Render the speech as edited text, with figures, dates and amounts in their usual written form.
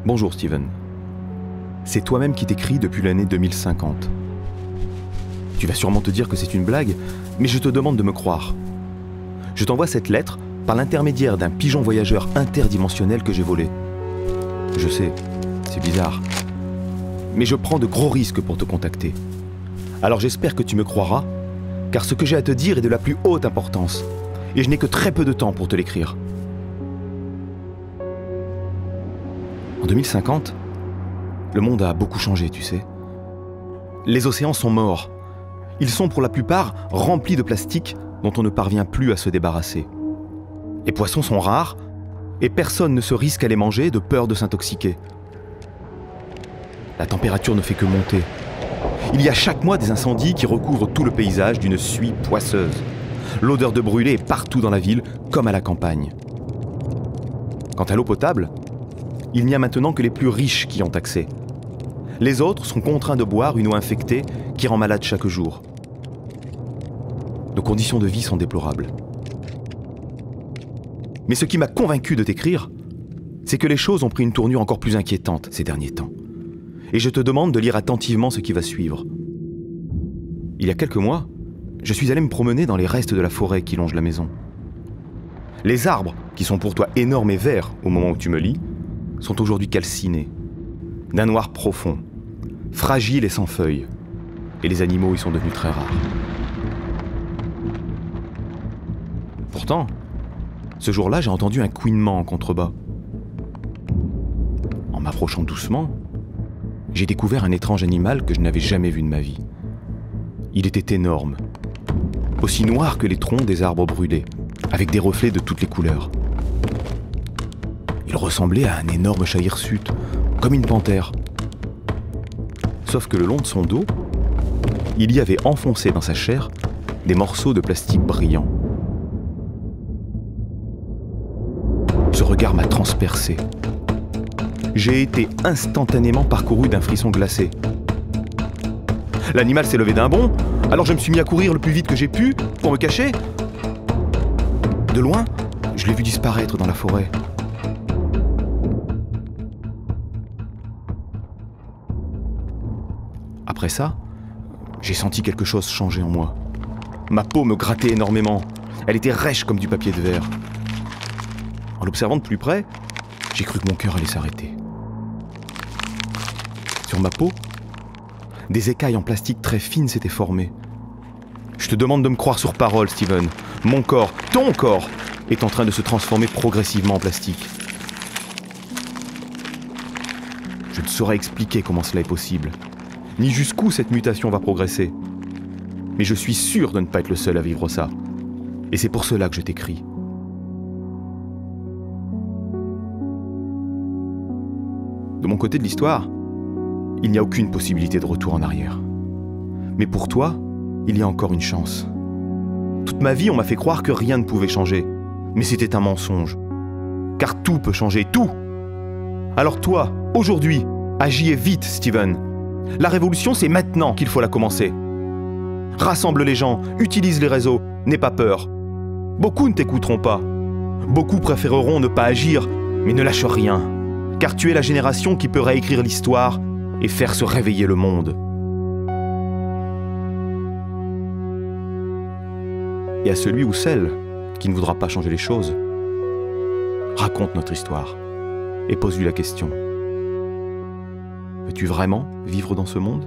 Bonjour Steven. C'est toi-même qui t'écris depuis l'année 2050. Tu vas sûrement te dire que c'est une blague, mais je te demande de me croire. Je t'envoie cette lettre par l'intermédiaire d'un pigeon voyageur interdimensionnel que j'ai volé. Je sais, c'est bizarre. Mais je prends de gros risques pour te contacter. Alors j'espère que tu me croiras, car ce que j'ai à te dire est de la plus haute importance, et je n'ai que très peu de temps pour te l'écrire. En 2050, le monde a beaucoup changé, tu sais. Les océans sont morts. Ils sont pour la plupart remplis de plastique dont on ne parvient plus à se débarrasser. Les poissons sont rares, et personne ne se risque à les manger de peur de s'intoxiquer. La température ne fait que monter. Il y a chaque mois des incendies qui recouvrent tout le paysage d'une suie poisseuse. L'odeur de brûlé est partout dans la ville, comme à la campagne. Quant à l'eau potable, il n'y a maintenant que les plus riches qui y ont accès. Les autres sont contraints de boire une eau infectée qui rend malade chaque jour. Nos conditions de vie sont déplorables. Mais ce qui m'a convaincu de t'écrire, c'est que les choses ont pris une tournure encore plus inquiétante ces derniers temps. Et je te demande de lire attentivement ce qui va suivre. Il y a quelques mois, je suis allé me promener dans les restes de la forêt qui longe la maison. Les arbres, qui sont pour toi énormes et verts au moment où tu me lis, sont aujourd'hui calcinés, d'un noir profond, fragiles et sans feuilles, et les animaux y sont devenus très rares. Pourtant, ce jour-là, j'ai entendu un couinement en contrebas. En m'approchant doucement, j'ai découvert un étrange animal que je n'avais jamais vu de ma vie. Il était énorme, aussi noir que les troncs des arbres brûlés, avec des reflets de toutes les couleurs. Il ressemblait à un énorme chat hirsute, comme une panthère. Sauf que le long de son dos, il y avait enfoncé dans sa chair des morceaux de plastique brillants. Ce regard m'a transpercé. J'ai été instantanément parcouru d'un frisson glacé. L'animal s'est levé d'un bond, alors je me suis mis à courir le plus vite que j'ai pu pour me cacher. De loin, je l'ai vu disparaître dans la forêt. Après ça, j'ai senti quelque chose changer en moi. Ma peau me grattait énormément. Elle était rêche comme du papier de verre. En l'observant de plus près, j'ai cru que mon cœur allait s'arrêter. Sur ma peau, des écailles en plastique très fines s'étaient formées. Je te demande de me croire sur parole, Steven. Mon corps, ton corps, est en train de se transformer progressivement en plastique. Je ne saurais expliquer comment cela est possible, ni jusqu'où cette mutation va progresser. Mais je suis sûr de ne pas être le seul à vivre ça. Et c'est pour cela que je t'écris. De mon côté de l'histoire, il n'y a aucune possibilité de retour en arrière. Mais pour toi, il y a encore une chance. Toute ma vie, on m'a fait croire que rien ne pouvait changer. Mais c'était un mensonge. Car tout peut changer, tout. Alors toi, aujourd'hui, agis et vite, Steven. La révolution, c'est maintenant qu'il faut la commencer. Rassemble les gens, utilise les réseaux, n'aie pas peur. Beaucoup ne t'écouteront pas. Beaucoup préféreront ne pas agir, mais ne lâche rien. Car tu es la génération qui peut réécrire l'histoire et faire se réveiller le monde. Et à celui ou celle qui ne voudra pas changer les choses, raconte notre histoire et pose-lui la question. Veux-tu vraiment vivre dans ce monde ?